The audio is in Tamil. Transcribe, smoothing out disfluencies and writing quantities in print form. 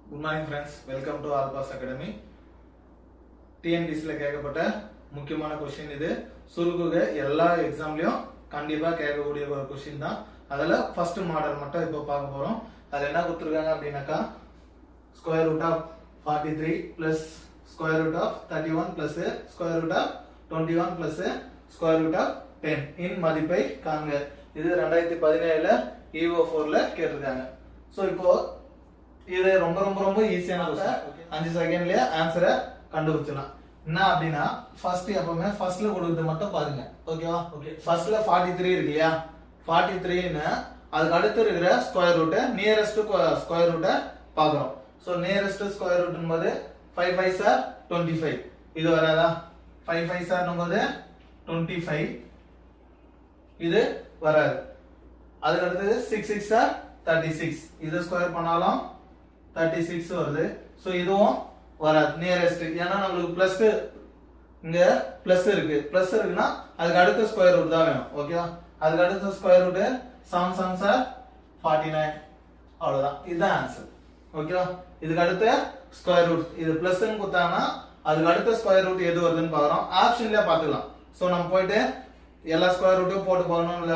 Good morning friends, welcome to Alpas Academy. TNPSC கேட்கப்பட்ட முக்கியமான क्वेश्चन இது. சுருக்குக எல்லா எக்ஸாம்லயும் கண்டிப்பா கேட்கக்கூடிய ஒரு क्वेश्चन தான். அதல ஃபர்ஸ்ட் மாடல் மட்டும் இப்போ பார்க்க போறோம். அதுல என்ன கொடுத்திருக்காங்க அப்படினாக்கா square root of 43 plus square root of 31 plus square root of 21 plus square root of 10 இன் மதிப்பை காண்க. இது 2017 ல EO4 ல கேட்டிருக்காங்க. சோ இப்போ இது ரொம்ப ஈஸியான क्वेश्चन. 5 செகண்ட்லயே ஆன்சரை கண்டுபிடிச்சலாம். என்ன அப்படினா ஃபர்ஸ்ட் எப்பவுமே ஃபர்ஸ்ட்ல கொடுக்கிறது மட்டும் பாருங்க. ஓகேவா? ஓகே. ஃபர்ஸ்ட்ல 43 இருக்குயா? 43 னா அதுக்கு அடுத்து இருக்கிற ஸ்கொயர் ரூட் நியரஸ்ட் ஸ்கொயர் ரூட்ட பார்க்கறோம். சோ நியரஸ்ட் ஸ்கொயர் ரூட் என்பது 5 5s are 25. இது வராதா? 5 5s are என்பது 25. இது வராது. அதுக்கு அடுத்து 6 6s are 36. இது ஸ்கொயர் பண்ணாலும் 36 வருது. சோ இதுவும் வராது நியரஸ்ட். ஏன்னா நமக்கு பிளஸ் இங்க பிளஸ் இருக்கு. பிளஸ் இருக்குனா அதுக்கு அடுத்த ஸ்கொயர் ரூட் தான் வேணும். ஓகேவா? அதுக்கு அடுத்த ஸ்கொயர் ரூட் 7 7s are 49. அவ்வளவுதான். இதுதான் ஆன்சர். ஓகேவா? இதுக்கு அடுத்த ஸ்கொயர் ரூட் இது பிளஸ்ன்னு கொடுத்தாங்கன்னா அதுக்கு அடுத்த ஸ்கொயர் ரூட் எது வருதுன்னு பார்க்கறோம். ஆப்ஷன்ல பாத்துக்கலாம். சோ நம்ம போயிட்டு எல்லா ஸ்கொயர் ரூட்டும் போட்டு பார்க்கணும் இல்ல